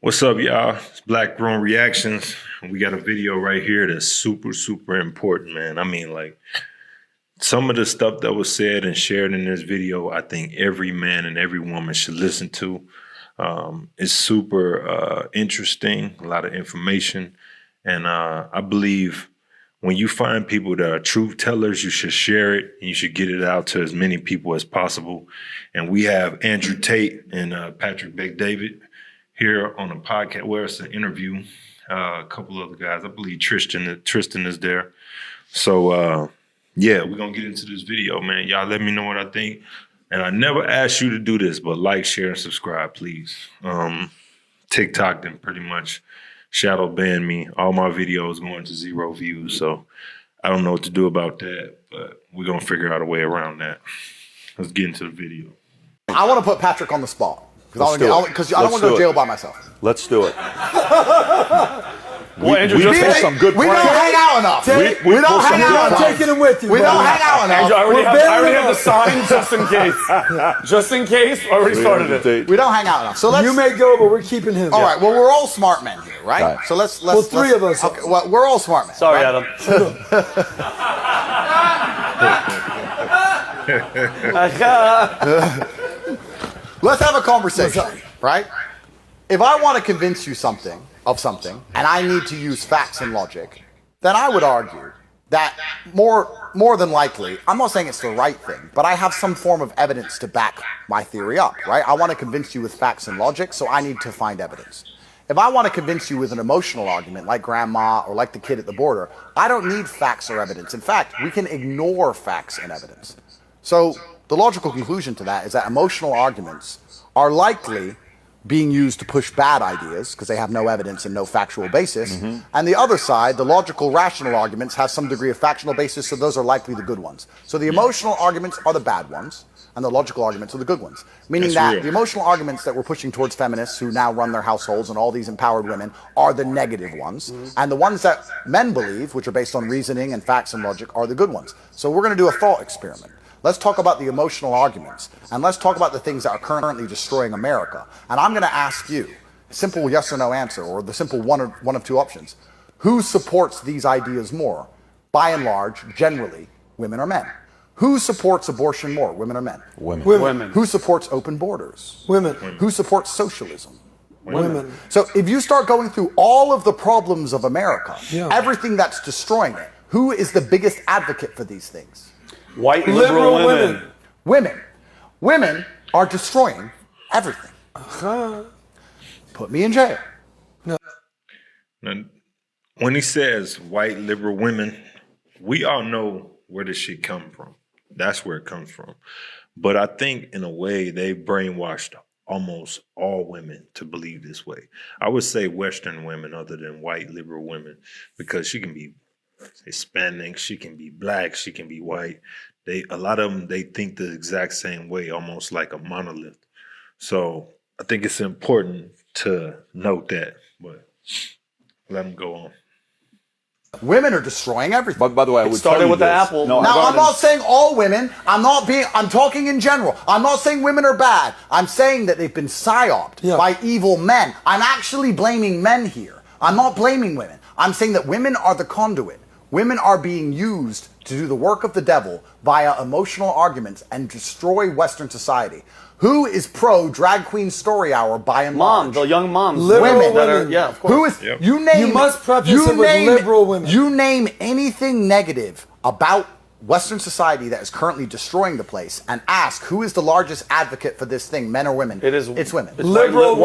What's up, y'all? It's Black Grown Reactions. We got a video right here that's super, super important, man. I mean, like, some of the stuff that was said and shared in this video, I think every man and every woman should listen to. It's super interesting, a lot of information. And I believe when you find people that are truth tellers, you should share it and you should get it out to as many people as possible. And we have Andrew Tate and Patrick David here on a podcast where it's an interview. A couple other guys, I believe Tristan is there. So yeah, we're gonna get into this video, man. Y'all let me know what I think. And I never asked you to do this, but like, share, and subscribe, please. TikTok then pretty much shadow banned me. All my videos going to 0 views. So I don't know what to do about that, but we're gonna figure out a way around that. Let's get into the video. I want to put Patrick on the spot. Because I don't want to go to jail by myself. Let's do it. Well, Andrew, we pull some good we don't hang out enough. We don't hang out enough. I'm taking him with you. We don't hang out enough. Andrew, I already have the sign just in case. Just in case. Already started it. We don't hang out enough. So let's. You may go, but we're keeping him. All right. Well, we're all smart men here, right? So let's. Well, three of us. Okay, well, we're all smart men. Sorry, right? Adam. Let's have a conversation, right? If I want to convince you of something, and I need to use facts and logic, then I would argue that more than likely, I'm not saying it's the right thing, but I have some form of evidence to back my theory up, right? I want to convince you with facts and logic, so I need to find evidence. If I want to convince you with an emotional argument, like grandma or like the kid at the border, I don't need facts or evidence. In fact, we can ignore facts and evidence. So the logical conclusion to that is that emotional arguments are likely being used to push bad ideas because they have no evidence and no factual basis. Mm-hmm. And the other side, the logical, rational arguments, have some degree of factual basis, so those are likely the good ones. So the emotional arguments are the bad ones, and the logical arguments are the good ones. Meaning that the emotional arguments that we're pushing towards feminists who now run their households and all these empowered women are the negative ones. Mm-hmm. And the ones that men believe, which are based on reasoning and facts and logic, are the good ones. So we're going to do a thought experiment. Let's talk about the emotional arguments, and let's talk about the things that are currently destroying America. And I'm going to ask you a simple yes or no answer, or the simple one of two options. Who supports these ideas more? By and large, generally, women or men. Who supports abortion more, women or men? Women. Who supports open borders? Women. Who supports socialism? Women. So if you start going through all of the problems of America, everything that's destroying it, who is the biggest advocate for these things? White liberal women. Women are destroying everything. Put me in jail. Now, when he says white liberal women, we all know where this shit comes from. That's where it comes from. But I think in a way they brainwashed almost all women to believe this way. I would say Western women other than white liberal women, because she can be Hispanic, she can be black, she can be white. A lot of them, they think the exact same way, almost like a monolith. So I think it's important to note that, but let them go on. Women are destroying everything. But by the way, I would started with the apple. No, now, I'm not saying all women. I'm talking in general. I'm not saying women are bad. I'm saying that they've been psyoped by evil men. I'm actually blaming men here. I'm not blaming women. I'm saying that women are the conduit. Women are being used to do the work of the devil via emotional arguments and destroy Western society. Who is pro drag queen story hour by and large? The young moms. Liberal women. Yeah, of course. Who is, you name, you must preface it with liberal women. You name anything negative about Western society that is currently destroying the place and ask who is the largest advocate for this thing, men or women? It's women. It's liberal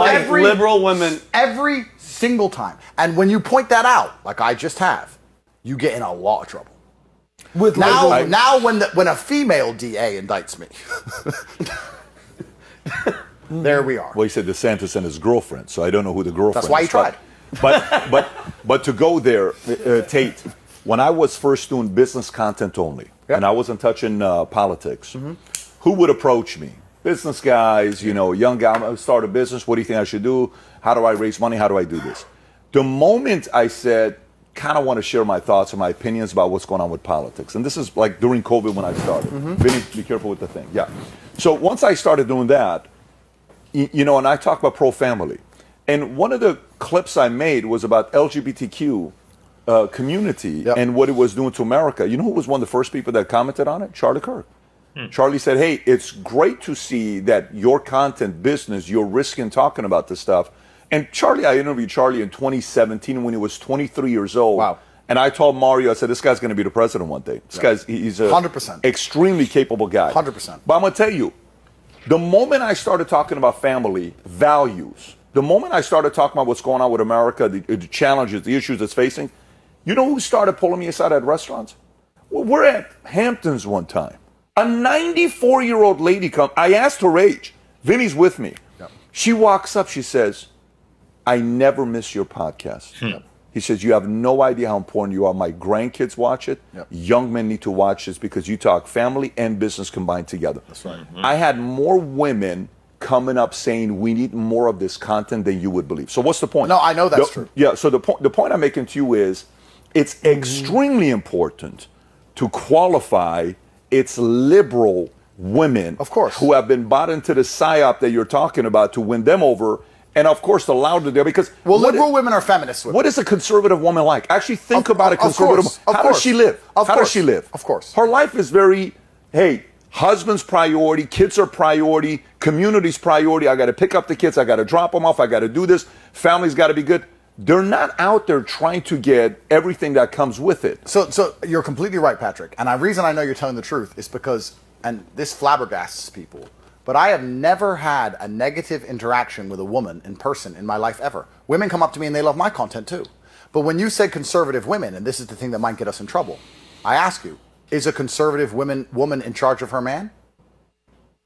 women. Every single time. And when you point that out, like I just have, you get in a lot of trouble. Now when a female DA indicts me, there we are. Well, he said DeSantis and his girlfriend, so I don't know who the girlfriend is. That's why he tried. But to go there, Tate, when I was first doing business content only, and I wasn't touching politics, who would approach me? Business guys, young guy, start a business. What do you think I should do? How do I raise money? How do I do this? The moment I said, kind of want to share my thoughts and my opinions about what's going on with politics. And this is like during COVID when I started. Vinny, be careful with the thing. Yeah. So once I started doing that, and I talk about pro-family. And one of the clips I made was about LGBTQ community and what it was doing to America. You know who was one of the first people that commented on it? Charlie Kirk. Charlie said, hey, it's great to see that your content business, you're risking talking about this stuff. And Charlie, I interviewed Charlie in 2017 when he was 23 years old. Wow. And I told Mario, I said, this guy's going to be the president one day. This guy's, he's a 100%. extremely capable guy. 100%. But I'm going to tell you, the moment I started talking about family values, the moment I started talking about what's going on with America, the challenges, the issues it's facing, you know who started pulling me aside at restaurants? Well, we're at Hamptons one time. A 94-year-old lady comes. I asked her age. Vinny's with me. Yep. She walks up. She says, I never miss your podcast. Yep. He says, you have no idea how important you are. My grandkids watch it. Yep. Young men need to watch this because you talk family and business combined together. That's right. I had more women coming up saying we need more of this content than you would believe. So what's the point? No, I know that's true. Yeah, so the point I'm making to you is it's extremely important to qualify its liberal women, of course, who have been bought into the psyop that you're talking about to win them over. And of course, allowed to do because liberal women are feminist women. What is a conservative woman like? Actually, think about a conservative woman. How does she live? How does she live? Of course, her life is very, hey, husband's priority, kids are priority, community's priority. I got to pick up the kids, I got to drop them off, I got to do this. Family's got to be good. They're not out there trying to get everything that comes with it. So you're completely right, Patrick. And the reason I know you're telling the truth is because, and this flabbergasts people, but I have never had a negative interaction with a woman in person in my life ever. Women come up to me and they love my content too. But when you said conservative women, and this is the thing that might get us in trouble, I ask you, is a conservative woman in charge of her man?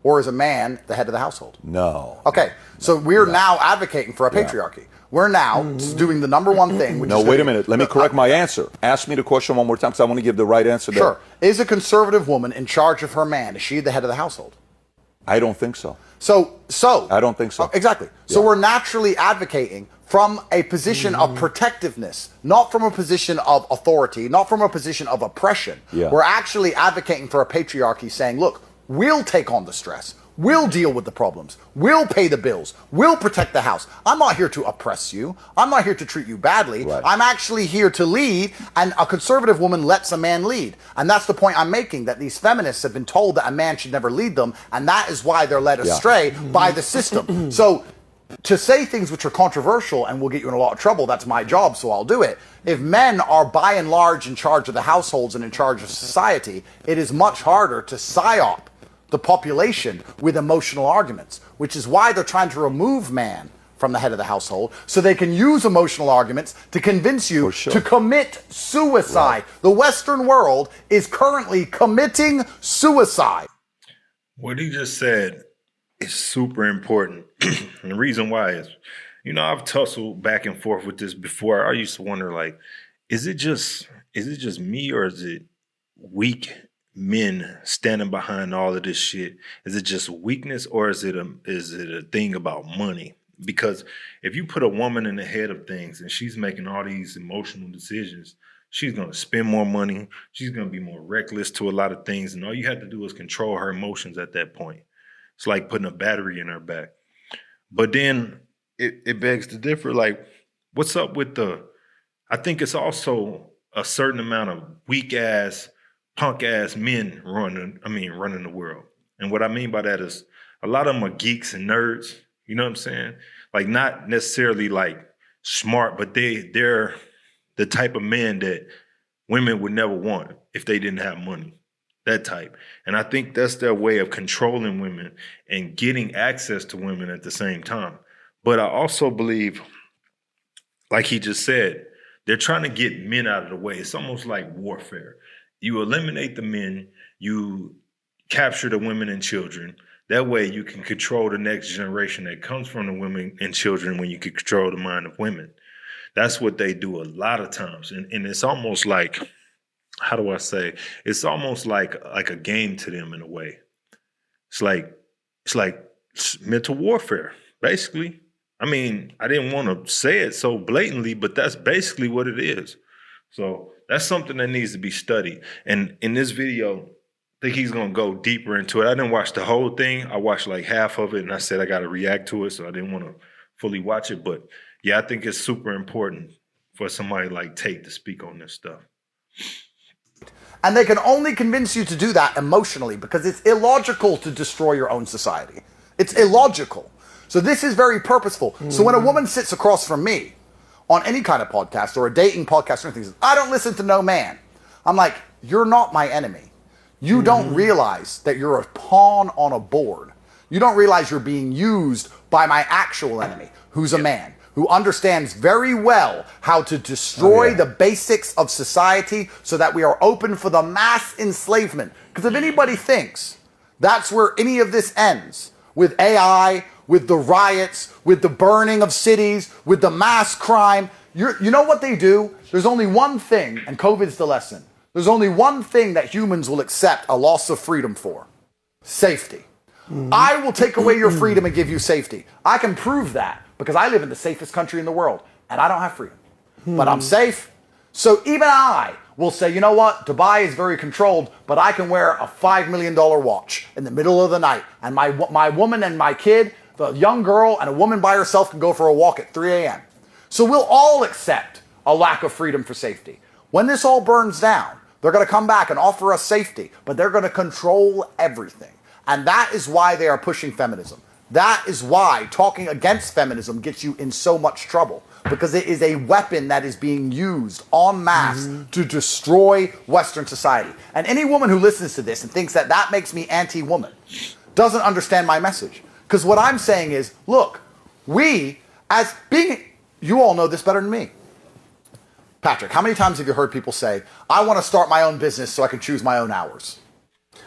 Or is a man the head of the household? No. Okay, so we're now advocating for a patriarchy. We're now doing the number one thing. Which no, is wait a minute. Let me correct my answer. Ask me the question one more time because I want to give the right answer there. Sure. Is a conservative woman in charge of her man? Is she the head of the household? I don't think so. So I don't think so. Exactly. Yeah. So we're naturally advocating from a position of protectiveness, not from a position of authority, not from a position of oppression. Yeah. We're actually advocating for a patriarchy saying, look, we'll take on the stress. We'll deal with the problems. We'll pay the bills. We'll protect the house. I'm not here to oppress you. I'm not here to treat you badly. Right. I'm actually here to lead, and a conservative woman lets a man lead. And that's the point I'm making, that these feminists have been told that a man should never lead them, and that is why they're led astray by the system. So to say things which are controversial and will get you in a lot of trouble, that's my job, so I'll do it. If men are by and large in charge of the households and in charge of society, it is much harder to psyop the population with emotional arguments, which is why they're trying to remove man from the head of the household so they can use emotional arguments to convince you to commit suicide. Right. The Western world is currently committing suicide. What he just said is super important. And the reason why is, you know, I've tussled back and forth with this before. I used to wonder, like, is it just me, or is it weak men standing behind all of this shit? Is it just weakness, or is it a thing about money? Because if you put a woman in the head of things and she's making all these emotional decisions, she's going to spend more money. She's going to be more reckless to a lot of things. And all you have to do is control her emotions at that point. It's like putting a battery in her back. But then it begs to differ. Like, what's up with I think it's also a certain amount of weak ass, punk ass men running the world. And what I mean by that is a lot of them are geeks and nerds. You know what I'm saying? Like, not necessarily like smart, but they're the type of men that women would never want if they didn't have money. That type. And I think that's their way of controlling women and getting access to women at the same time. But I also believe, like he just said, they're trying to get men out of the way. It's almost like warfare. You eliminate the men, you capture the women and children. That way you can control the next generation that comes from the women and children when you can control the mind of women. That's what they do a lot of times. And it's almost like, how do I say? It's almost like a game to them in a way. It's like mental warfare, basically. I mean, I didn't want to say it so blatantly, but that's basically what it is. So that's something that needs to be studied. And in this video, I think he's going to go deeper into it. I didn't watch the whole thing. I watched like half of it, and I said I got to react to it, so I didn't want to fully watch it. But yeah, I think it's super important for somebody like Tate to speak on this stuff. And they can only convince you to do that emotionally because it's illogical to destroy your own society. It's illogical. So this is very purposeful. So when a woman sits across from me on any kind of podcast or a dating podcast or anything, says, I don't listen to no man. I'm like, you're not my enemy. You don't realize that you're a pawn on a board. You don't realize you're being used by my actual enemy, who's a man, who understands very well how to destroy the basics of society so that we are open for the mass enslavement. Because if anybody thinks that's where any of this ends, with AI, with the riots, with the burning of cities, with the mass crime, you know what they do? There's only one thing, and COVID's the lesson. There's only one thing that humans will accept a loss of freedom for. Safety. I will take away your freedom and give you safety. I can prove that because I live in the safest country in the world and I don't have freedom. But I'm safe. So even I will say, you know what? Dubai is very controlled, but I can wear a $5 million watch in the middle of the night. And my woman and my kid, the young girl and a woman by herself can go for a walk at 3 a.m. So we'll all accept a lack of freedom for safety. When this all burns down, they're going to come back and offer us safety, but they're going to control everything. And that is why they are pushing feminism. That is why talking against feminism gets you in so much trouble, because it is a weapon that is being used en masse to destroy Western society. And any woman who listens to this and thinks that that makes me anti-woman doesn't understand my message. Because what I'm saying is, look, we, as being, you all know this better than me. Patrick, how many times have you heard people say, I want to start my own business so I can choose my own hours?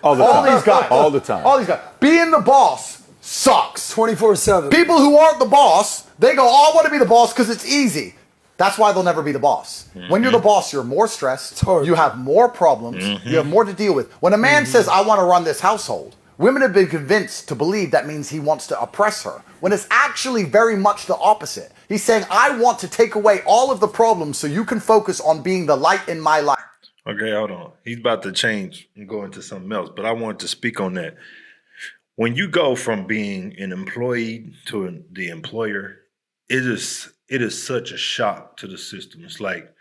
All the All time. these guys. All the time. All these guys. Being the boss sucks. 24/7. People who aren't the boss, they go, oh, I want to be the boss because it's easy. That's why they'll never be the boss. When you're the boss, you're more stressed. It's hard. You have more problems. You have more to deal with. When a man says, I want to run this household, women have been convinced to believe that means he wants to oppress her, when it's actually very much the opposite. He's saying, I want to take away all of the problems so you can focus on being the light in my life. Okay, hold on. He's about to change and go into something else, but I wanted to speak on that. When you go from being an employee to the employer, it is such a shock to the system. It's like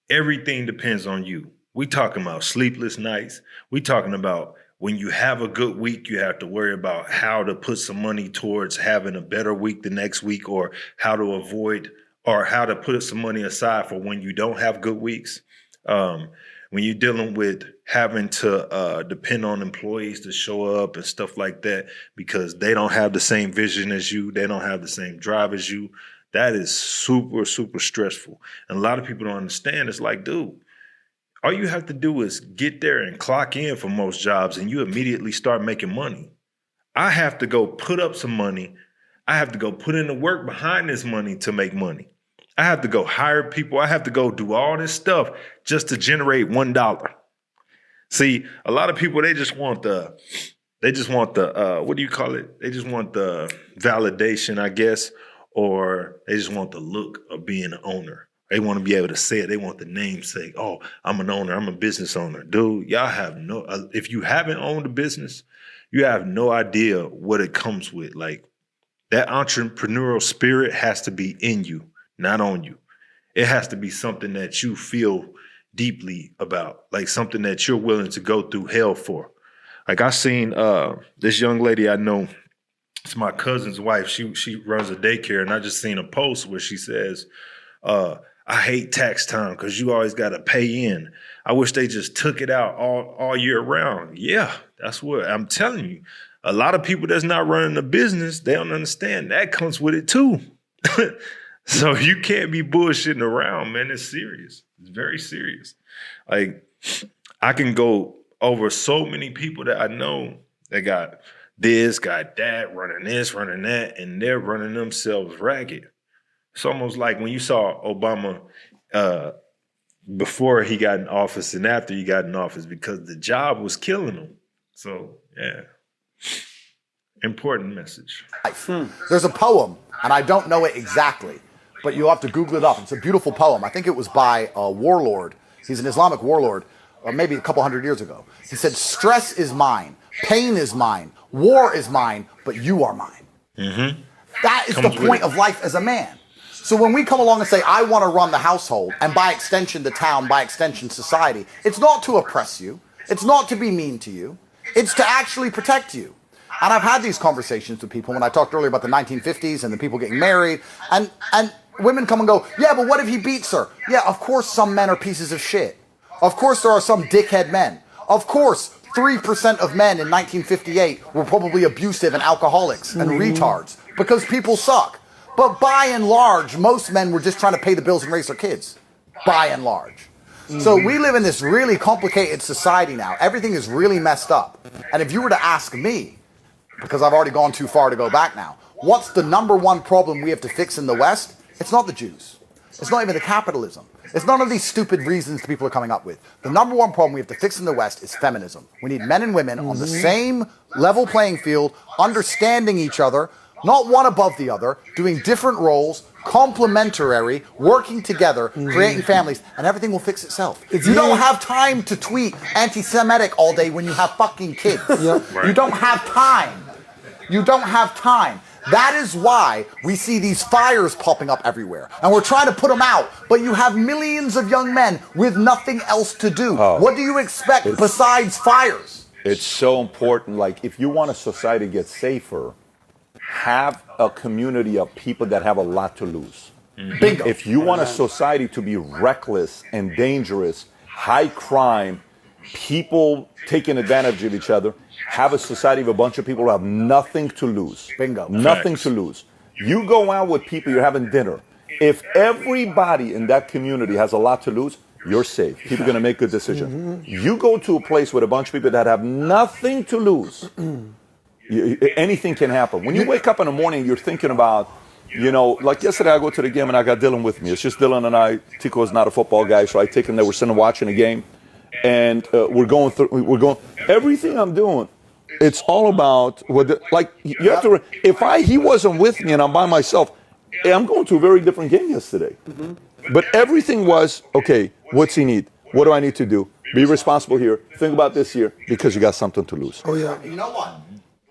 everything depends on you. We talking about sleepless nights. We talking about when you have a good week, you have to worry about how to put some money towards having a better week the next week, or how to avoid, or how to put some money aside for when you don't have good weeks. When you're dealing with having to depend on employees to show up and stuff like that because they don't have the same vision as you, they don't have the same drive as you, that is super, super stressful. And a lot of people don't understand. It's like, dude, all you have to do is get there and clock in for most jobs and you immediately start making money. I have to go put up some money. I have to go put in the work behind this money to make money. I have to go hire people. I have to go do all this stuff just to generate $1. See, a lot of people, they just want the, what do you call it? They just want the validation, I guess, or they just want the look of being an owner. They want to be able to say it. They want the namesake. Oh, I'm an owner. I'm a business owner. Dude, y'all have no, if you haven't owned a business, you have no idea what it comes with. Like, that entrepreneurial spirit has to be in you, not on you. It has to be something that you feel deeply about, like something that you're willing to go through hell for. Like, I seen this young lady I know, it's my cousin's wife. She runs a daycare, and I just seen a post where she says, I hate tax time because you always got to pay in. I wish they just took it out all year round. Yeah, that's what I'm telling you. A lot of people that's not running a business, they don't understand that comes with it too. So you can't be bullshitting around, man. It's serious. It's very serious. Like, I can go over so many people that I know that got this, got that, running this, running that, and they're running themselves ragged. It's almost like when you saw Obama before he got in office and after he got in office, because the job was killing him. So, yeah. Important message. There's a poem, and I don't know it exactly, but you'll have to Google it up. It's a beautiful poem. I think it was by a warlord. He's an Islamic warlord, or maybe a couple hundred years ago. He said, stress is mine, pain is mine, war is mine, but you are mine. That is the Comes with point it. of life as a man. So when we come along and say, I want to run the household, and by extension the town, by extension society, it's not to oppress you. It's not to be mean to you. It's to actually protect you. And I've had these conversations with people when I talked earlier about the 1950s and the people getting married, and women come and go, yeah, but what if he beats her? Yeah, of course some men are pieces of shit. Of course there are some dickhead men. Of course 3% of men in 1958 were probably abusive and alcoholics and retards because people suck. But by and large, most men were just trying to pay the bills and raise their kids. By and large. So we live in this really complicated society now. Everything is really messed up. And if you were to ask me, because I've already gone too far to go back now, what's the number one problem we have to fix in the West? It's not the Jews. It's not even the capitalism. It's none of these stupid reasons people are coming up with. The number one problem we have to fix in the West is feminism. We need men and women on the same level playing field, understanding each other, not one above the other, doing different roles, complementary, working together, creating families, and everything will fix itself. You don't have time to tweet anti-Semitic all day when you have fucking kids. Right. You don't have time. You don't have time. That is why we see these fires popping up everywhere. And we're trying to put them out. But you have millions of young men with nothing else to do. What do you expect besides fires? It's so important. Like, if you want a society to get safer, have a community of people that have a lot to lose. Bingo. If you want a society to be reckless and dangerous, high crime, people taking advantage of each other, have a society of a bunch of people who have nothing to lose. Bingo. Nothing Facts. to lose. You go out with people, you're having dinner. If everybody in that community has a lot to lose, you're safe. People are going to make good decisions. You go to a place with a bunch of people that have nothing to lose. Anything can happen. When you wake up in the morning, you're thinking about, like yesterday I go to the game and I got Dylan with me. It's just Dylan and I. Tico is not a football guy, so I take him there. We're sitting watching a game, and we're going. Everything I'm doing, it's all about you have to. If he wasn't with me and I'm by myself, I'm going to a very different game yesterday. But everything was okay. What's he need? What do I need to do? Be responsible here. Think about this here because you got something to lose. Oh, yeah. You know what?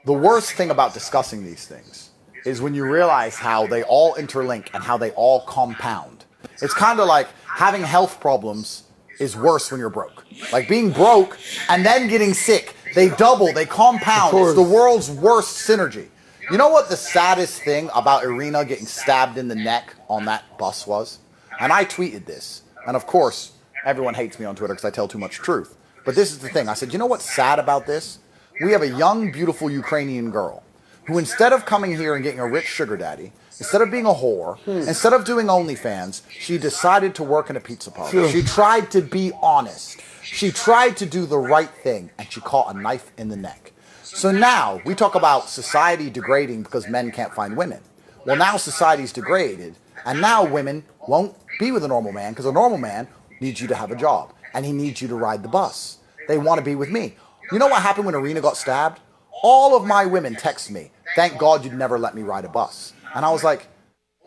The worst thing about discussing these things is when you realize how they all interlink and how they all compound. It's kind of like having health problems is worse when you're broke. Like being broke and then getting sick. They double, they compound. It's the world's worst synergy. You know what the saddest thing about Irina getting stabbed in the neck on that bus was? And I tweeted this. And of course, everyone hates me on Twitter because I tell too much truth. But this is the thing. I said, you know what's sad about this? We have a young, beautiful Ukrainian girl who, instead of coming here and getting a rich sugar daddy, instead of being a whore, instead of doing OnlyFans, she decided to work in a pizza parlor. She tried to be honest. She tried to do the right thing, and she caught a knife in the neck. So now we talk about society degrading because men can't find women. Well, now society's degraded, and now women won't be with a normal man because a normal man needs you to have a job, and he needs you to ride the bus. They want to be with me. You know what happened when Irina got stabbed? All of my women text me, thank God you'd never let me ride a bus. And I was like,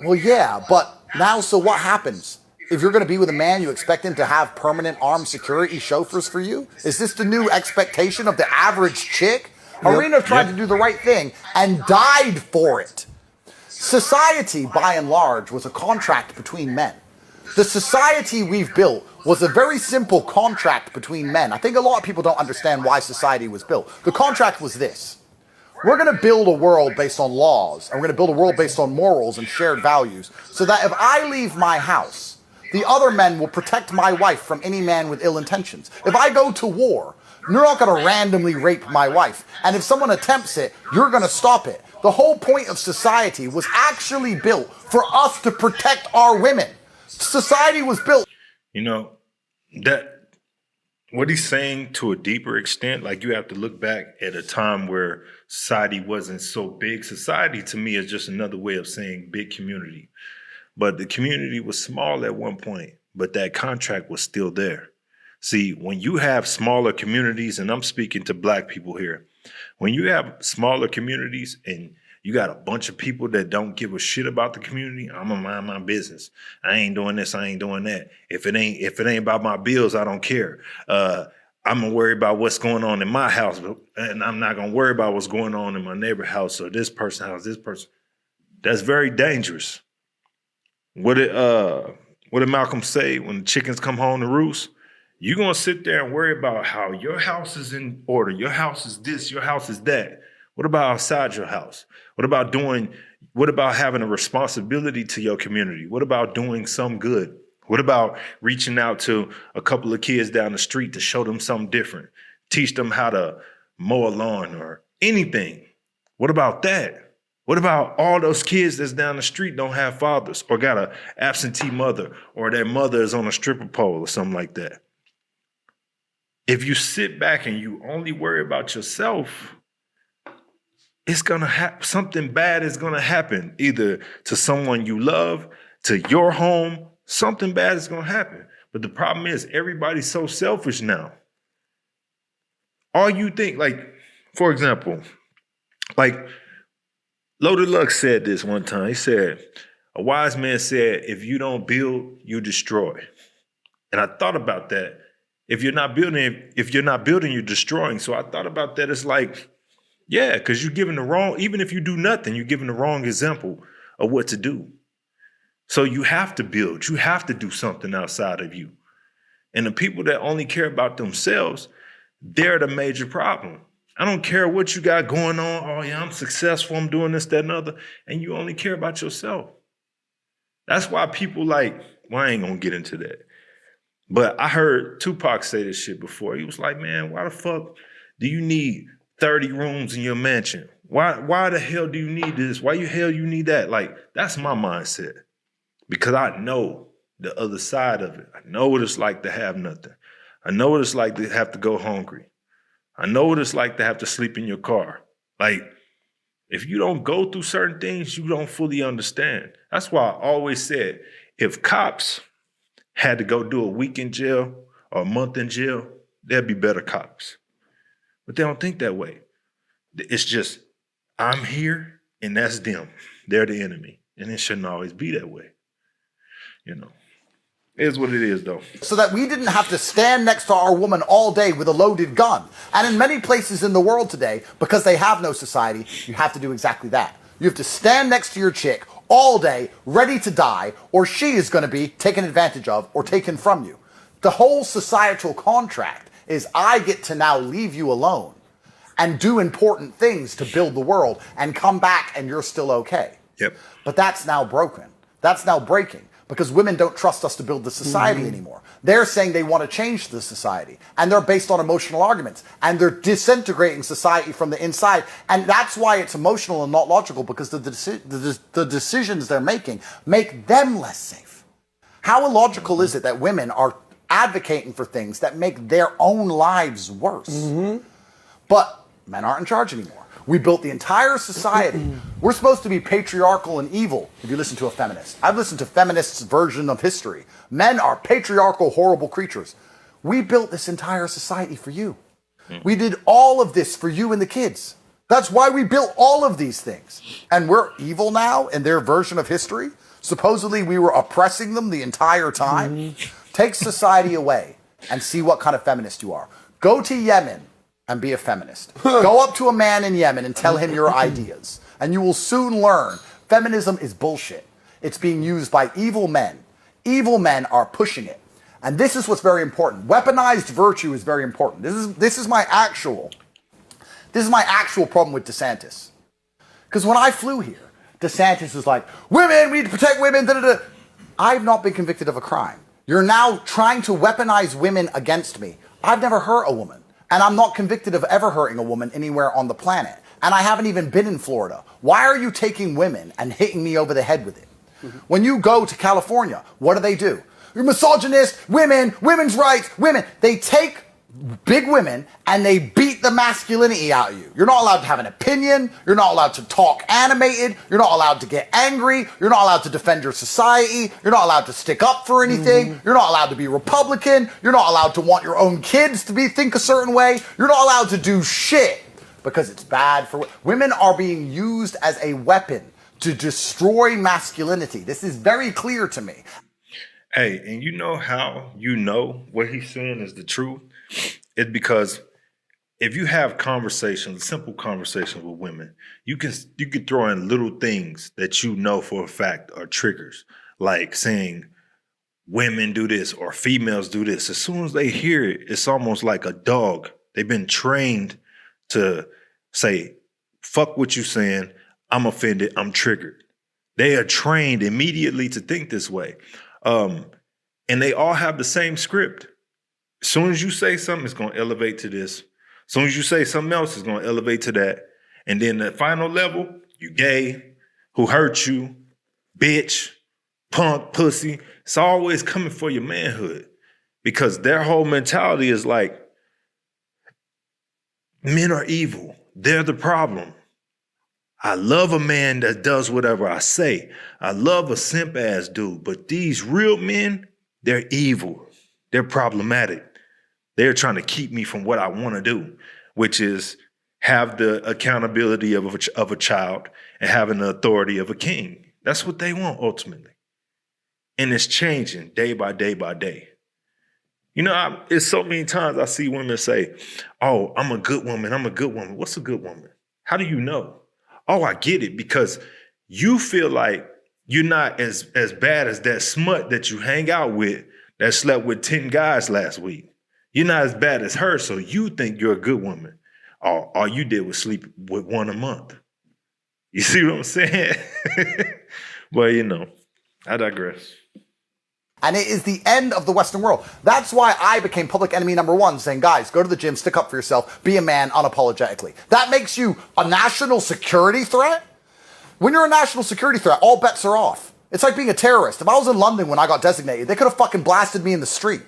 well, yeah, but now, so what happens? If you're going to be with a man, you expect him to have permanent armed security chauffeurs for you? Is this the new expectation of the average chick? Irina tried to do the right thing and died for it. Society, by and large, was a contract between men. The society we've built was a very simple contract between men. I think a lot of people don't understand why society was built. The contract was this. We're going to build a world based on laws, and we're going to build a world based on morals and shared values, so that if I leave my house, the other men will protect my wife from any man with ill intentions. If I go to war, you're not going to randomly rape my wife. And if someone attempts it, you're going to stop it. The whole point of society was actually built for us to protect our women. Society was built. That what he's saying to a deeper extent, like you have to look back at a time where society wasn't so big. Society to me is just another way of saying big community. But the community was small at one point, but that contract was still there. See, when you have smaller communities, and I'm speaking to black people here, when you have smaller communities and you got a bunch of people that don't give a shit about the community, I'm gonna mind my business. I ain't doing this, I ain't doing that. If it ain't about my bills, I don't care. I'm gonna worry about what's going on in my house, and I'm not gonna worry about what's going on in my neighbor house or this person's house, this person. That's very dangerous. What did Malcolm say when the chickens come home to roost? You're gonna sit there and worry about how your house is in order, your house is this, your house is that. What about outside your house? What about having a responsibility to your community? What about doing some good? What about reaching out to a couple of kids down the street to show them something different? Teach them how to mow a lawn or anything. What about that? What about all those kids that's down the street don't have fathers or got an absentee mother or their mother is on a stripper pole or something like that? If you sit back and you only worry about yourself, it's gonna happen. Something bad is gonna happen either to someone you love, to your home. Something bad is gonna happen. But the problem is everybody's so selfish now. All you think, like, for example, like Loaded Lux said this one time. He said, a wise man said, if you don't build, you destroy. And I thought about that. If you're not building, you're destroying. So I thought about that. It's like, yeah, because you're giving the wrong, even if you do nothing, you're giving the wrong example of what to do. So you have to build. You have to do something outside of you. And the people that only care about themselves, they're the major problem. I don't care what you got going on. Oh, yeah, I'm successful. I'm doing this, that, and other. And you only care about yourself. That's why people I ain't going to get into that. But I heard Tupac say this shit before. He was like, man, why the fuck do you need 30 rooms in your mansion? Why the hell do you need this? Why the hell you need that? Like, that's my mindset. Because I know the other side of it. I know what it's like to have nothing. I know what it's like to have to go hungry. I know what it's like to have to sleep in your car. Like, if you don't go through certain things, you don't fully understand. That's why I always said, if cops had to go do a week in jail or a month in jail, there'd be better cops. But they don't think that way. It's just, I'm here and that's them. They're the enemy. And it shouldn't always be that way. You know, it is what it is, though. So that we didn't have to stand next to our woman all day with a loaded gun. And in many places in the world today, because they have no society, you have to do exactly that. You have to stand next to your chick all day, ready to die, or she is going to be taken advantage of or taken from you. The whole societal contract is I get to now leave you alone and do important things to build the world and come back and you're still okay. Yep. But that's now broken. That's now breaking because women don't trust us to build the society anymore. They're saying they want to change the society and they're based on emotional arguments and they're disintegrating society from the inside. And that's why it's emotional and not logical because the decisions they're making make them less safe. How illogical is it that women are advocating for things that make their own lives worse? But men aren't in charge anymore. We built the entire society. We're supposed to be patriarchal and evil, if you listen to a feminist. I've listened to feminists' version of history. Men are patriarchal, horrible creatures. We built this entire society for you. We did all of this for you and the kids. That's why we built all of these things. And we're evil now in their version of history. Supposedly we were oppressing them the entire time. Take society away and see what kind of feminist you are. Go to Yemen and be a feminist. Go up to a man in Yemen and tell him your ideas. And you will soon learn feminism is bullshit. It's being used by evil men. Evil men are pushing it. And this is what's very important. Weaponized virtue is very important. This is my actual problem with DeSantis. Because when I flew here, DeSantis was like, women, we need to protect women, da-da-da. I've not been convicted of a crime. You're now trying to weaponize women against me. I've never hurt a woman. And I'm not convicted of ever hurting a woman anywhere on the planet. And I haven't even been in Florida. Why are you taking women and hitting me over the head with it? When you go to California, what do? You're misogynist, women's rights, women. They take big women and they beat the masculinity out of you. You're not allowed to have an opinion. You're not allowed to talk animated. You're not allowed to get angry. You're not allowed to defend your society. You're not allowed to stick up for anything. You're not allowed to be Republican. You're not allowed to want your own kids to think a certain way. You're not allowed to do shit because it's bad for women are being used as a weapon to destroy masculinity. This is very clear to me. Hey, and you know how you know what he's saying is the truth? It's because if you have conversations, simple conversations with women, you can throw in little things that you know for a fact are triggers, like saying women do this or females do this. As soon as they hear it, it's almost like a dog. They've been trained to say, fuck what you saying, I'm offended, I'm triggered. They are trained immediately to think this way. And they all have the same script. As soon as you say something, it's going to elevate to this. As soon as you say something else, it's going to elevate to that. And then the final level, you gay, who hurt you, bitch, punk, pussy. It's always coming for your manhood because their whole mentality is like, men are evil. They're the problem. I love a man that does whatever I say. I love a simp ass dude, but these real men, they're evil. They're problematic. They're trying to keep me from what I want to do, which is have the accountability of a child and having the authority of a king. That's what they want ultimately. And it's changing day by day by day. You know, it's so many times I see women say, oh, I'm a good woman. I'm a good woman. What's a good woman? How do you know? Oh, I get it. Because you feel like you're not as bad as that smut that you hang out with that slept with 10 guys last week. You're not as bad as her, so you think you're a good woman. All you did was sleep with one a month. You see what I'm saying? Well, you know, I digress. And it is the end of the Western world. That's why I became public enemy number one, saying, guys, go to the gym, stick up for yourself, be a man unapologetically. That makes you a national security threat? When you're a national security threat, all bets are off. It's like being a terrorist. If I was in London when I got designated, they could have fucking blasted me in the street.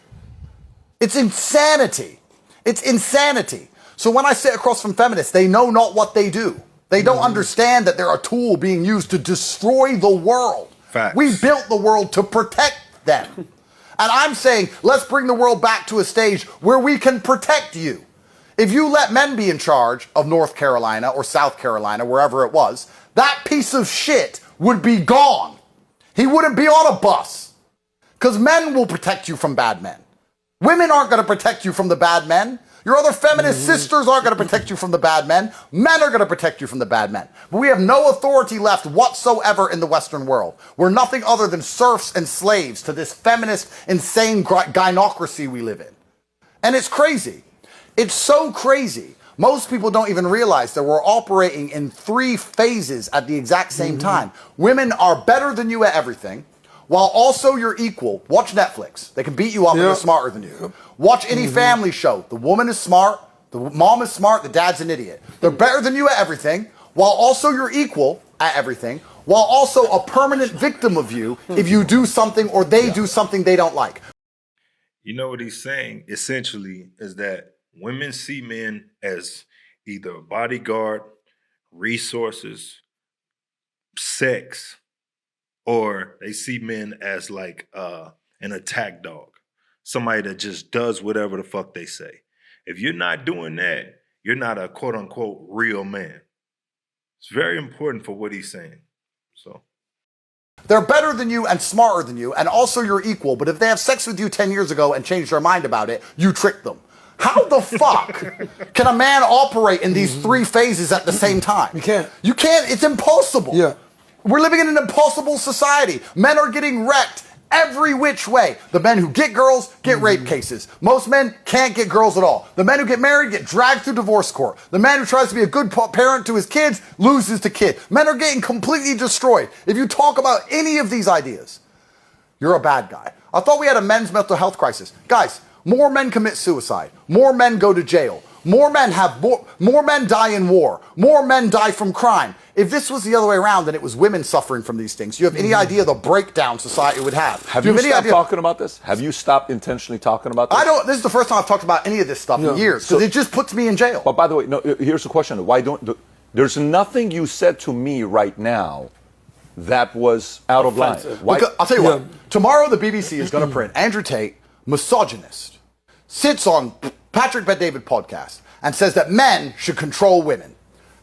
It's insanity. It's insanity. So when I sit across from feminists, they know not what they do. They don't understand that they're a tool being used to destroy the world. Facts. We built the world to protect them. And I'm saying, let's bring the world back to a stage where we can protect you. If you let men be in charge of North Carolina or South Carolina, wherever it was, that piece of shit would be gone. He wouldn't be on a bus. Because men will protect you from bad men. Women aren't going to protect you from the bad men. Your other feminist sisters aren't going to protect you from the bad men. Men are going to protect you from the bad men. But we have no authority left whatsoever in the Western world. We're nothing other than serfs and slaves to this feminist, insane gynocracy we live in. And it's crazy. It's so crazy. Most people don't even realize that we're operating in 3 phases at the exact same time. Women are better than you at everything, while also you're equal. Watch Netflix. They can beat you up and they're smarter than you. Watch any family show. The woman is smart, the mom is smart, the dad's an idiot. They're better than you at everything, while also you're equal at everything, while also a permanent victim of you if you do something or they do something they don't like. You know what he's saying essentially is that women see men as either a bodyguard, resources, sex, or they see men as like an attack dog, somebody that just does whatever the fuck they say. If you're not doing that, you're not a quote unquote real man. It's very important for what he's saying. So they're better than you and smarter than you, and also you're equal. But if they have sex with you 10 years ago and changed their mind about it, you tricked them. How the fuck can a man operate in these 3 phases at the same time? You can't. You can't. It's impossible. Yeah. We're living in an impossible society. Men are getting wrecked every which way. The men who get girls get rape cases. Most men can't get girls at all. The men who get married get dragged through divorce court. The man who tries to be a good parent to his kids loses the kid. Men are getting completely destroyed. If you talk about any of these ideas, you're a bad guy. I thought we had a men's mental health crisis. Guys, more men commit suicide. More men go to jail. More men die in war. More men die from crime. If this was the other way around, then it was women suffering from these things. Do you have any idea the breakdown society would have? Have you stopped talking about this? Have you stopped intentionally talking about this? This is the first time I've talked about any of this stuff in years, because it just puts me in jail. But by the way, no, here's the question. There's nothing you said to me right now that was out of line. I'll tell you what. Tomorrow the BBC is going to print Andrew Tate, misogynist, sits on Patrick Bet-David podcast and says that men should control women.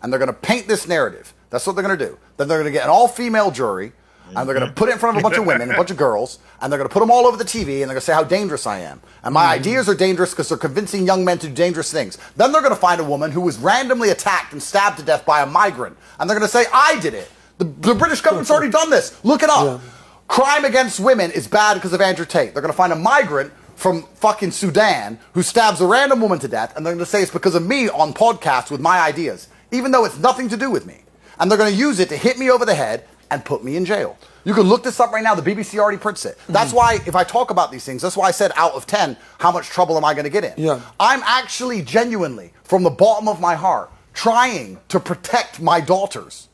And they're going to paint this narrative. That's what they're going to do. Then they're going to get an all-female jury and they're going to put it in front of a bunch of women, a bunch of girls, and they're going to put them all over the TV, and they're going to say how dangerous I am. And my ideas are dangerous because they're convincing young men to do dangerous things. Then they're going to find a woman who was randomly attacked and stabbed to death by a migrant, and they're going to say, I did it. The British government's already done this. Look it up. Yeah. Crime against women is bad because of Andrew Tate. They're going to find a migrant from fucking Sudan who stabs a random woman to death, and they're going to say it's because of me on podcasts with my ideas, even though it's nothing to do with me. And they're going to use it to hit me over the head and put me in jail. You can look this up right now. The BBC already prints it. That's why, if I talk about these things, that's why I said out of 10, how much trouble am I going to get in? Yeah. I'm actually genuinely, from the bottom of my heart, trying to protect my daughters.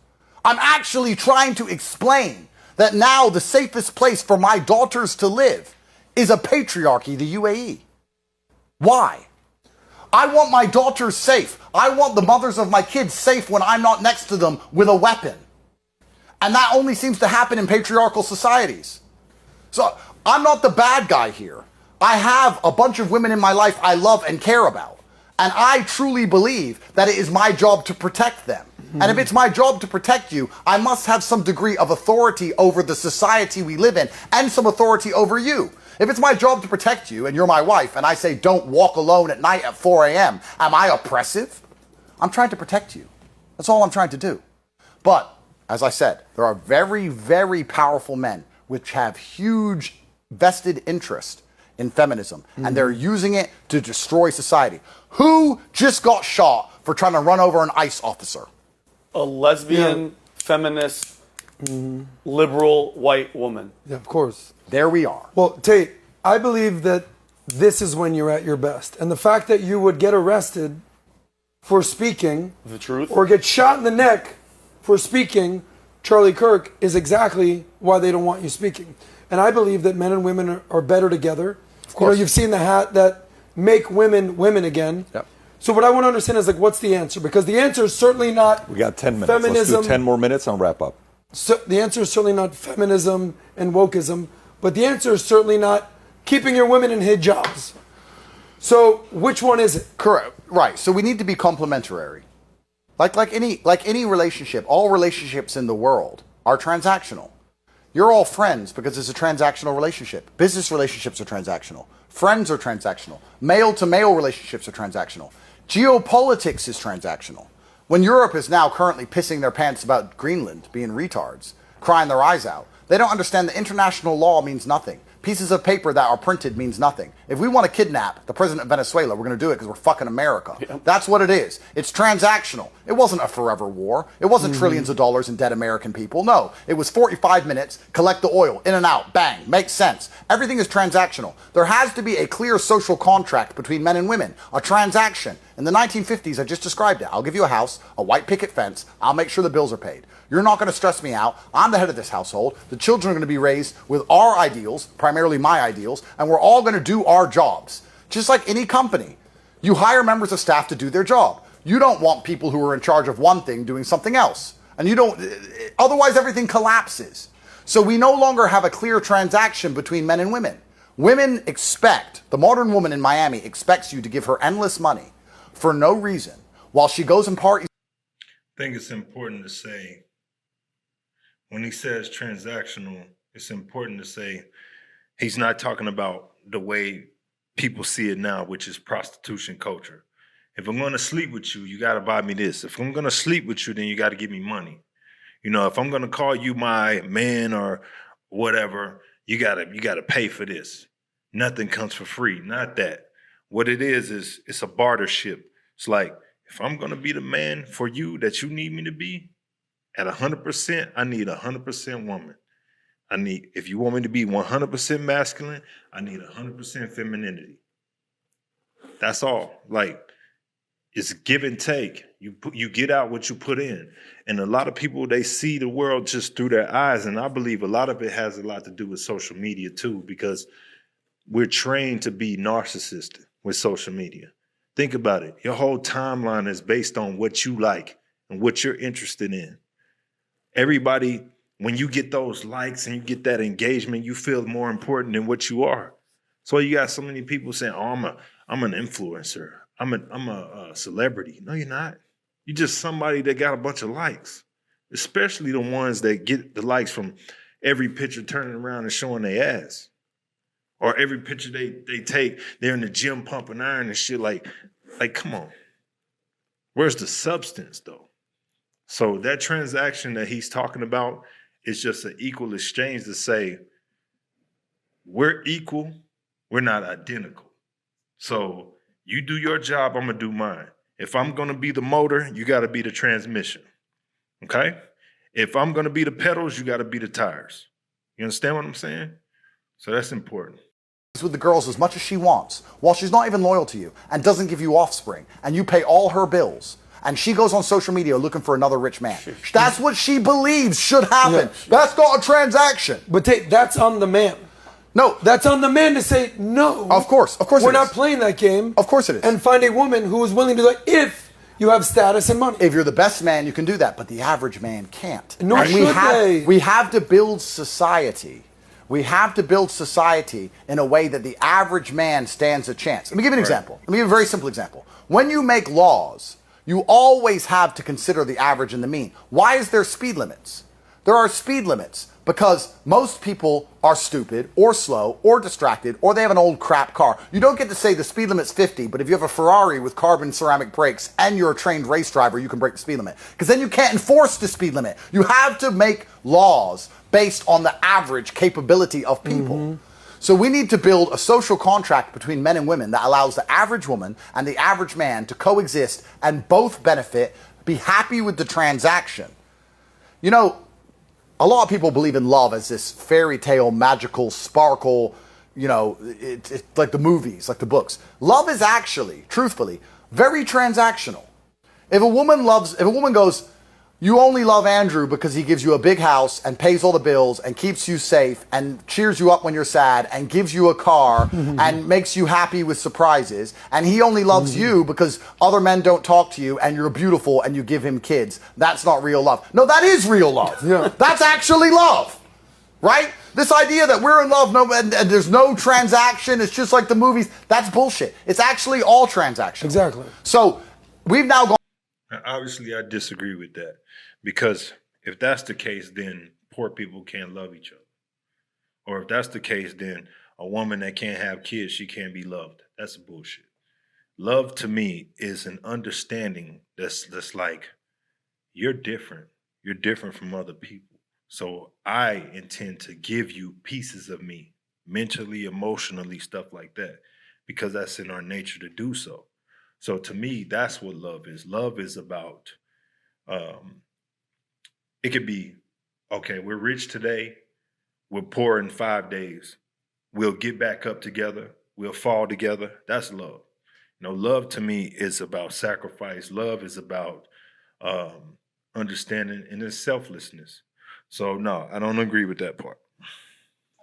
I'm actually trying to explain that now the safest place for my daughters to live is a patriarchy, the UAE. Why? I want my daughters safe. I want the mothers of my kids safe when I'm not next to them with a weapon. And that only seems to happen in patriarchal societies. So I'm not the bad guy here. I have a bunch of women in my life I love and care about. And I truly believe that it is my job to protect them. And if it's my job to protect you, I must have some degree of authority over the society we live in and some authority over you. If it's my job to protect you and you're my wife and I say don't walk alone at night at 4 a.m., am I oppressive? I'm trying to protect you. That's all I'm trying to do. But, as I said, there are very, very powerful men which have huge vested interest in feminism, and they're using it to destroy society. Who just got shot for trying to run over an ICE officer? A lesbian, feminist, liberal white woman. Yeah, of course. There we are. Well, Tate, I believe that this is when you're at your best. And the fact that you would get arrested for speaking The truth. or get shot in the neck for speaking Charlie Kirk is exactly why they don't want you speaking. And I believe that men and women are better together. Of course. You know, you've seen the hat that make women women again. Yep. So what I want to understand is, like, what's the answer? Because the answer is certainly not We got 10 minutes. feminism. Let's do 10 more minutes and wrap up. So the answer is certainly not feminism and wokeism, but the answer is certainly not keeping your women in hijabs. So which one is it? Correct. Right. So we need to be complementary. Like any relationship, all relationships in the world are transactional. You're all friends because it's a transactional relationship. Business relationships are transactional. Friends are transactional. Male-to-male relationships are transactional. Geopolitics is transactional. When Europe is now currently pissing their pants about Greenland being retards, crying their eyes out, they don't understand that international law means nothing. Pieces of paper that are printed means nothing. If we want to kidnap the president of Venezuela, we're going to do it because we're fucking America. Yeah. That's what it is. It's transactional. It wasn't a forever war. It wasn't trillions of dollars in dead American people. No, it was 45 minutes, collect the oil, in and out, bang, makes sense. Everything is transactional. There has to be a clear social contract between men and women, a transaction. In the 1950s, I just described it. I'll give you a house, a white picket fence, I'll make sure the bills are paid. You're not going to stress me out. I'm the head of this household. The children are going to be raised with our ideals, primarily my ideals, and we're all going to do our jobs. Just like any company. You hire members of staff to do their job. You don't want people who are in charge of one thing doing something else. And you don't, otherwise everything collapses. So we no longer have a clear transaction between men and women. Women expect, the modern woman in Miami expects you to give her endless money for no reason while she goes and parties. I think it's important to say, when he says transactional, it's important to say he's not talking about the way people see it now, which is prostitution culture. If I'm going to sleep with you, you got to buy me this. If I'm going to sleep with you, then you got to give me money. You know, if I'm going to call you my man or whatever, you got to pay for this. Nothing comes for free. Not that. What it is it's a bartership. It's like, if I'm going to be the man for you that you need me to be, at 100%, I need 100% woman. If you want me to be 100% masculine, I need 100% femininity. That's all. Like, it's give and take. You get out what you put in. And a lot of people, they see the world just through their eyes. And I believe a lot of it has a lot to do with social media too, because we're trained to be narcissistic with social media. Think about it. Your whole timeline is based on what you like and what you're interested in. Everybody, when you get those likes and you get that engagement, you feel more important than what you are. So you got so many people saying, "Oh, I'm an influencer. I'm a celebrity." No, you're not. You're just somebody that got a bunch of likes, especially the ones that get the likes from every picture turning around and showing their ass. Or every picture they take, they're in the gym pumping iron and shit. Like, come on. Where's the substance, though? So that transaction that he's talking about is just an equal exchange to say, we're equal, we're not identical. So you do your job, I'm going to do mine. If I'm going to be the motor, you got to be the transmission. Okay? If I'm going to be the pedals, you got to be the tires. You understand what I'm saying? So that's important. With the girls as much as she wants, while she's not even loyal to you and doesn't give you offspring, and you pay all her bills, and she goes on social media looking for another rich man. That's what she believes should happen. Yeah. That's not a transaction. But that's on the man. No. That's on the man to say no. Of course We're not playing that game. Of course it is. And find a woman who is willing to do that if you have status and money. If you're the best man, you can do that, but the average man can't. Nor should they. We have to build society. We have to build society in a way that the average man stands a chance. Let me give you an example. Let me give you a very simple example. When you make laws, you always have to consider the average and the mean. Why is there speed limits? There are speed limits because most people are stupid or slow or distracted or they have an old crap car. You don't get to say the speed limit's 50, but if you have a Ferrari with carbon ceramic brakes and you're a trained race driver, you can break the speed limit. Because then you can't enforce the speed limit. You have to make laws based on the average capability of people. Mm-hmm. So we need to build a social contract between men and women that allows the average woman and the average man to coexist and both benefit, be happy with the transaction. You know, a lot of people believe in love as this fairy tale, magical, sparkle, you know, it's like the movies, like the books. Love is actually, truthfully, very transactional. If a woman goes, you only love Andrew because he gives you a big house and pays all the bills and keeps you safe and cheers you up when you're sad and gives you a car and makes you happy with surprises, and he only loves you because other men don't talk to you and you're beautiful and you give him kids. That's not real love. No, that is real love. Yeah. That's actually love, right? This idea that we're in love and there's no transaction, it's just like the movies, that's bullshit. It's actually all transaction. Exactly. So we've now gone. Obviously, I disagree with that. Because if that's the case, then poor people can't love each other. Or if that's the case, then a woman that can't have kids, she can't be loved. That's bullshit. Love to me is an understanding that's like, you're different. You're different from other people. So I intend to give you pieces of me, mentally, emotionally, stuff like that, because that's in our nature to do so. So to me, that's what love is. Love is about, it could be, okay, we're rich today, we're poor in 5 days. We'll get back up together, we'll fall together. That's love. You know, love to me is about sacrifice. Love is about understanding and it's selflessness. So no, I don't agree with that part.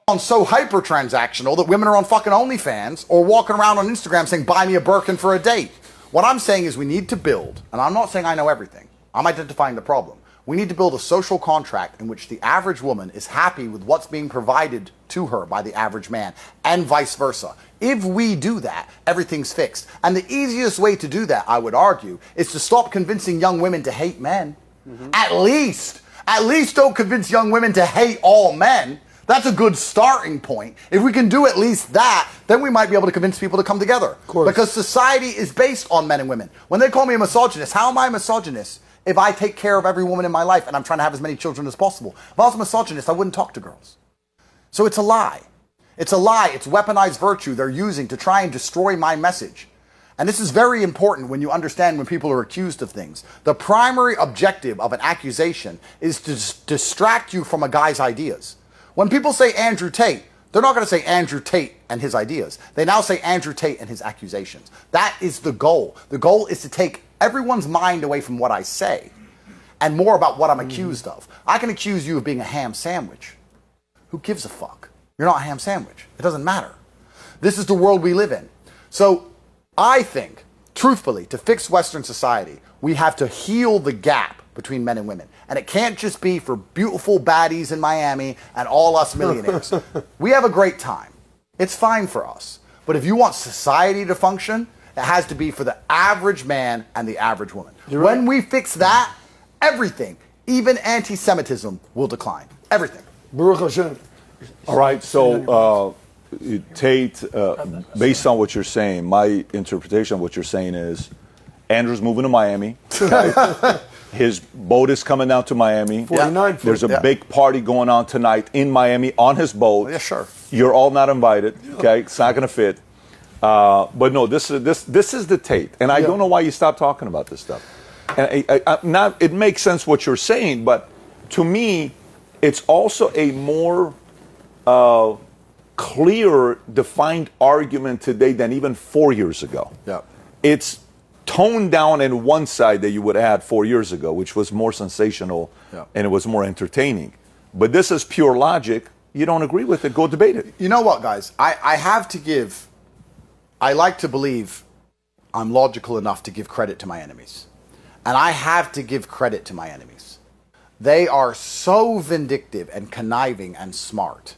On so hyper transactional that women are on fucking OnlyFans or walking around on Instagram saying, buy me a Birkin for a date. What I'm saying is we need to build, and I'm not saying I know everything. I'm identifying the problem. We need to build a social contract in which the average woman is happy with what's being provided to her by the average man, and vice versa. If we do that, everything's fixed. And the easiest way to do that, I would argue, is to stop convincing young women to hate men. Mm-hmm. At least don't convince young women to hate all men. That's a good starting point. If we can do at least that, then we might be able to convince people to come together. Because society is based on men and women. When they call me a misogynist, how am I a misogynist if I take care of every woman in my life and I'm trying to have as many children as possible? If I was a misogynist, I wouldn't talk to girls. So it's a lie. It's a lie. It's weaponized virtue they're using to try and destroy my message. And this is very important when you understand when people are accused of things. The primary objective of an accusation is to distract you from a guy's ideas. When people say Andrew Tate, they're not going to say Andrew Tate and his ideas. They now say Andrew Tate and his accusations. That is the goal. The goal is to take everyone's mind away from what I say and more about what I'm accused of. I can accuse you of being a ham sandwich. Who gives a fuck? You're not a ham sandwich. It doesn't matter. This is the world we live in. So I think, truthfully, to fix Western society, we have to heal the gap between men and women. And it can't just be for beautiful baddies in Miami and all us millionaires. We have a great time. It's fine for us. But if you want society to function, it has to be for the average man and the average woman. When we fix that, everything, even anti-Semitism, will decline. Everything. Baruch Hashem. All right, so Tate, based on what you're saying, my interpretation of what you're saying is Andrew's moving to Miami. Right? His boat is coming down to Miami. 49 foot. There's a big party going on tonight in Miami on his boat. Yeah, sure. You're all not invited. Okay, it's not going to fit. But no, this is the Tate, and I don't know why you stopped talking about this stuff. And it makes sense what you're saying, but to me, it's also a more clear, defined argument today than even 4 years ago. Yeah. It's toned down in one side that you would have had 4 years ago, which was more sensational and it was more entertaining. But this is pure logic. You don't agree with it, go debate it. You know what, guys? I like to believe I'm logical enough to give credit to my enemies. And I have to give credit to my enemies. They are so vindictive and conniving and smart.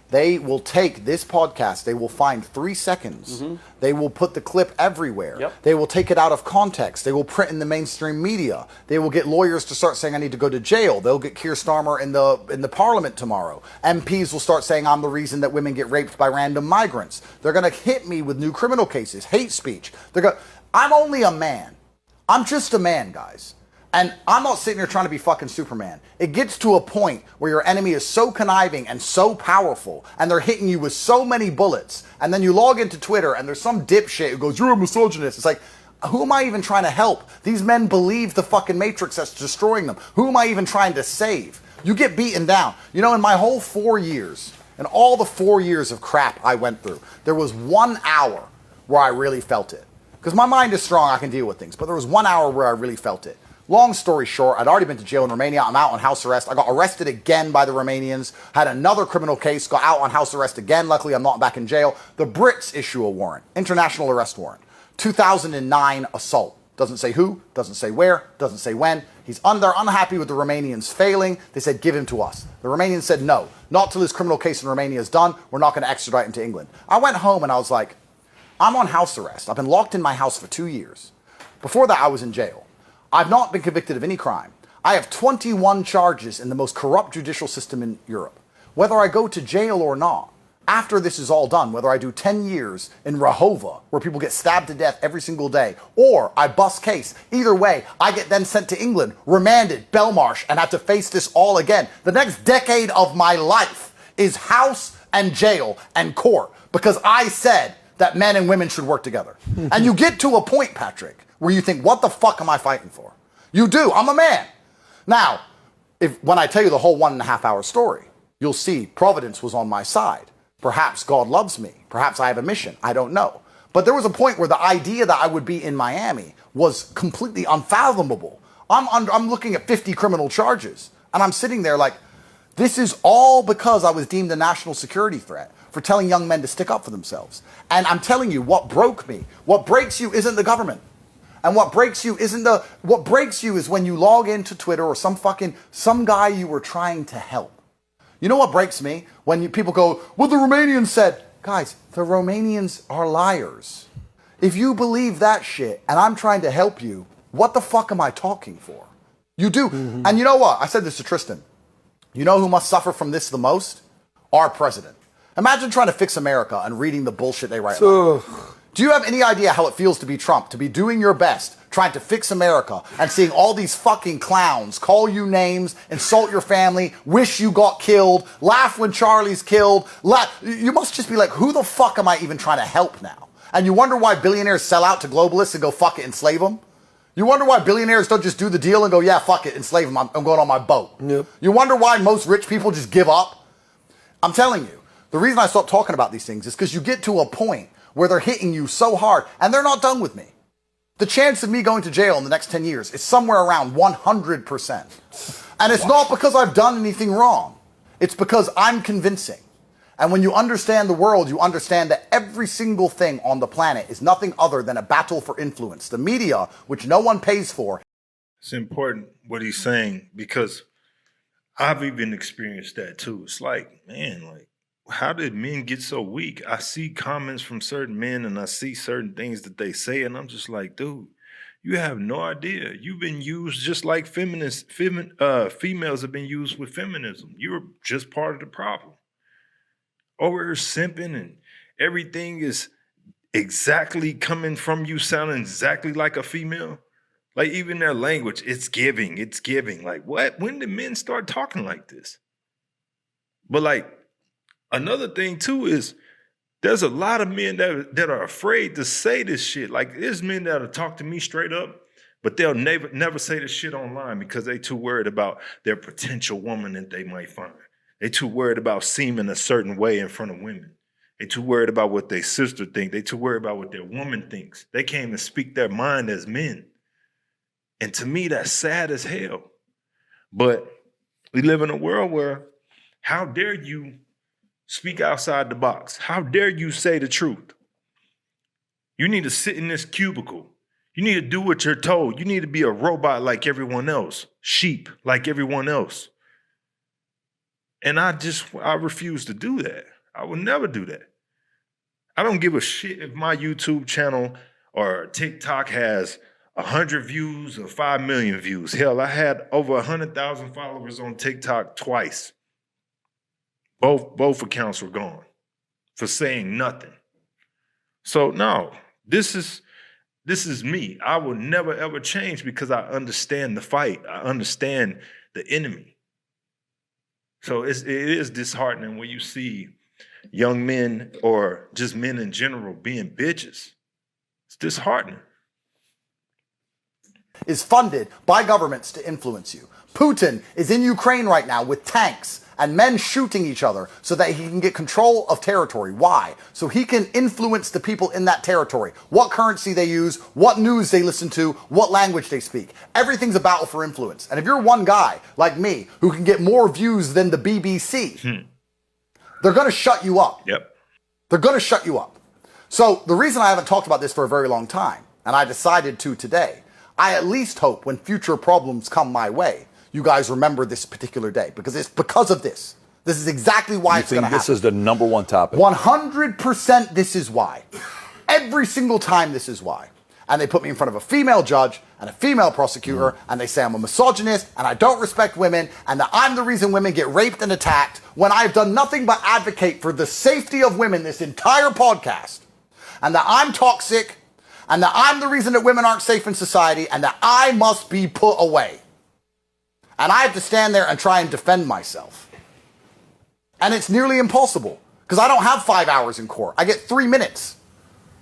They will take this podcast, they will find 3 seconds. They will put the clip everywhere. They will take it out of context. They will print in the mainstream media. They will get lawyers to start saying I need to go to jail. They'll get Keir Starmer in the parliament tomorrow. MPs will start saying I'm the reason that women get raped by random migrants. They're going to hit me with new criminal cases, hate speech. I'm only a man. I'm just a man, guys. And I'm not sitting here trying to be fucking Superman. It gets to a point where your enemy is so conniving and so powerful, and they're hitting you with so many bullets, and then you log into Twitter, and there's some dipshit who goes, you're a misogynist. It's like, who am I even trying to help? These men believe the fucking Matrix that's destroying them. Who am I even trying to save? You get beaten down. You know, in my whole 4 years, and all the 4 years of crap I went through, there was 1 hour where I really felt it. Because my mind is strong, I can deal with things. But there was 1 hour where I really felt it. Long story short, I'd already been to jail in Romania. I'm out on house arrest. I got arrested again by the Romanians. Had another criminal case, got out on house arrest again. Luckily, I'm not back in jail. The Brits issue a warrant, international arrest warrant. 2009 assault. Doesn't say who, doesn't say where, doesn't say when. They're unhappy with the Romanians failing. They said, give him to us. The Romanians said, no, not till his criminal case in Romania is done. We're not going to extradite him to England. I went home and I was like, I'm on house arrest. I've been locked in my house for 2 years. Before that, I was in jail. I've not been convicted of any crime. I have 21 charges in the most corrupt judicial system in Europe. Whether I go to jail or not, after this is all done, whether I do 10 years in Rahova, where people get stabbed to death every single day, or I bust case, either way, I get then sent to England, remanded, Belmarsh, and have to face this all again. The next decade of my life is house and jail and court, because I said that men and women should work together. And you get to a point, Patrick, where you think, what the fuck am I fighting for? You do. I'm a man. Now, when I tell you the whole 1.5 hour story, you'll see Providence was on my side. Perhaps God loves me. Perhaps I have a mission. I don't know. But there was a point where the idea that I would be in Miami was completely unfathomable. I'm looking at 50 criminal charges, and I'm sitting there like, this is all because I was deemed a national security threat for telling young men to stick up for themselves. And I'm telling you, what broke me, what breaks you isn't the government. And what breaks you is when you log into Twitter or some guy you were trying to help. You know what breaks me? When people go, well, the Romanians said, guys, the Romanians are liars. If you believe that shit and I'm trying to help you, what the fuck am I talking for? You do. And you know what? I said this to Tristan. You know who must suffer from this the most? Our president. Imagine trying to fix America and reading the bullshit they write about. Do you have any idea how it feels to be Trump, to be doing your best, trying to fix America, and seeing all these fucking clowns call you names, insult your family, wish you got killed, laugh when Charlie's killed? You must just be like, who the fuck am I even trying to help now? And you wonder why billionaires sell out to globalists and go, fuck it, enslave them? You wonder why billionaires don't just do the deal and go, yeah, fuck it, enslave them, I'm going on my boat. Yep. You wonder why most rich people just give up? I'm telling you, the reason I stopped talking about these things is because you get to a point where they're hitting you so hard, and they're not done with me. The chance of me going to jail in the next 10 years is somewhere around 100%. And it's not because I've done anything wrong. It's because I'm convincing. And when you understand the world, you understand that every single thing on the planet is nothing other than a battle for influence. The media, which no one pays for. It's important what he's saying, because I've even experienced that too. It's like, man, like, how did men get so weak? I see comments from certain men and I see certain things that they say, and I'm just like, dude, You have no idea. You've been used just like females have been used with feminism. You're just part of the problem. Over here simping and everything is exactly coming from you sounding exactly like a female. Like even their language, it's giving. Like what? When did men start talking like this? But like another thing too is there's a lot of men that are afraid to say this shit. Like there's men that'll talk to me straight up, but they'll never say this shit online because they too worried about their potential woman that they might find. They too worried about seeming a certain way in front of women. They too worried about what their sister think. They too worried about what their woman thinks. They can't even speak their mind as men. And to me, that's sad as hell. But we live in a world where how dare you speak outside the box? How dare you say the truth? You need to sit in this cubicle. You need to do what you're told. You need to be a robot like everyone else, sheep like everyone else. And I refuse to do that. I will never do that. I don't give a shit if my YouTube channel or TikTok has 100 views or 5 million views. Hell, I had over 100,000 followers on TikTok twice. Both accounts were gone for saying nothing. So no, this is me. I will never ever change because I understand the fight. I understand the enemy. So it is disheartening when you see young men or just men in general being bitches. It's disheartening. Is funded by governments to influence you. Putin is in Ukraine right now with tanks and men shooting each other so that he can get control of territory. Why? So he can influence the people in that territory. What currency they use, what news they listen to, what language they speak. Everything's a battle for influence. And if you're one guy like me who can get more views than the BBC, they're going to shut you up. Yep. They're going to shut you up. So the reason I haven't talked about this for a very long time, and I decided to today, I at least hope when future problems come my way, you guys remember this particular day, because it's because of this. This is exactly why it's going to happen. This is the number one topic. 100% this is why. Every single time this is why. And they put me in front of a female judge and a female prosecutor, and they say I'm a misogynist and I don't respect women and that I'm the reason women get raped and attacked when I've done nothing but advocate for the safety of women this entire podcast, and that I'm toxic and that I'm the reason that women aren't safe in society and that I must be put away. And I have to stand there and try and defend myself. And it's nearly impossible because I don't have 5 hours in court. I get 3 minutes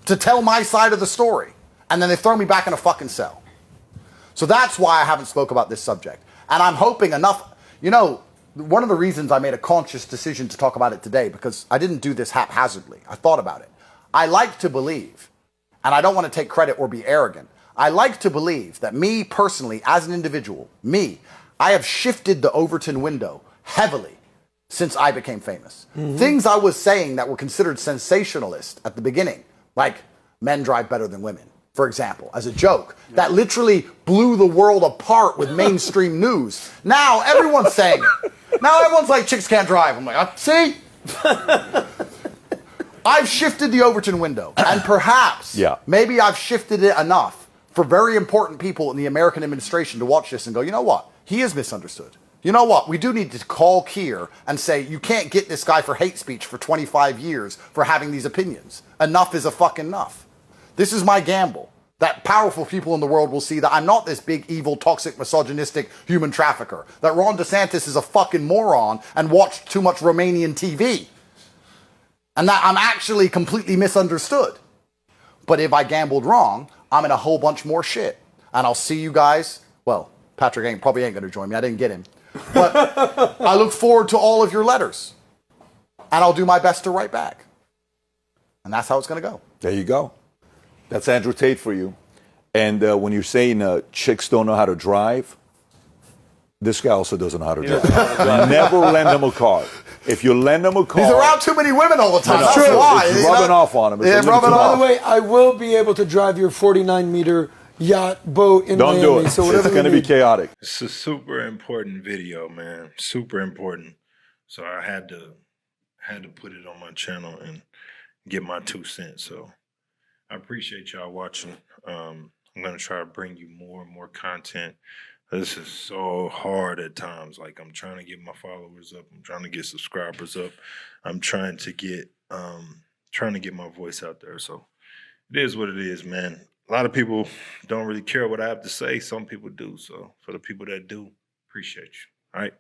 to tell my side of the story. And then they throw me back in a fucking cell. So that's why I haven't spoke about this subject. And I'm hoping enough, one of the reasons I made a conscious decision to talk about it today, because I didn't do this haphazardly. I thought about it. I like to believe, and I don't want to take credit or be arrogant, I like to believe that me personally, as an individual, I have shifted the Overton window heavily since I became famous. Things I was saying that were considered sensationalist at the beginning, like men drive better than women, for example, as a joke, that literally blew the world apart with mainstream news. Now everyone's saying it. Now everyone's like, chicks can't drive. I'm like, see? I've shifted the Overton window, and perhaps, maybe I've shifted it enough for very important people in the American administration to watch this and go, you know what? He is misunderstood. You know what? We do need to call Keir and say, you can't get this guy for hate speech for 25 years for having these opinions. Enough is a fucking enough. This is my gamble. That powerful people in the world will see that I'm not this big, evil, toxic, misogynistic human trafficker. That Ron DeSantis is a fucking moron and watched too much Romanian TV. And that I'm actually completely misunderstood. But if I gambled wrong, I'm in a whole bunch more shit. And I'll see you guys. Well, Patrick probably ain't going to join me. I didn't get him. But I look forward to all of your letters. And I'll do my best to write back. And that's how it's going to go. There you go. That's Andrew Tate for you. And when you're saying chicks don't know how to drive, this guy also doesn't know how to drive. Never lend him a car. If you lend him a car... He's around too many women all the time. That's true. Why. It's rubbing off on him. Yeah, rubbing off. By the way, I will be able to drive your 49-meter yacht boat in Miami. Don't do it. So whatever it's going to be chaotic. It's a super important video, man. Super important. So I had to put it on my channel and get my 2 cents. So I appreciate y'all watching. I'm going to try to bring you more and more content. This is so hard at times. Like, I'm trying to get my followers up. I'm trying to get subscribers up. I'm trying to get my voice out there. So it is what it is, man. A lot of people don't really care what I have to say. Some people do. So for the people that do, appreciate you. All right.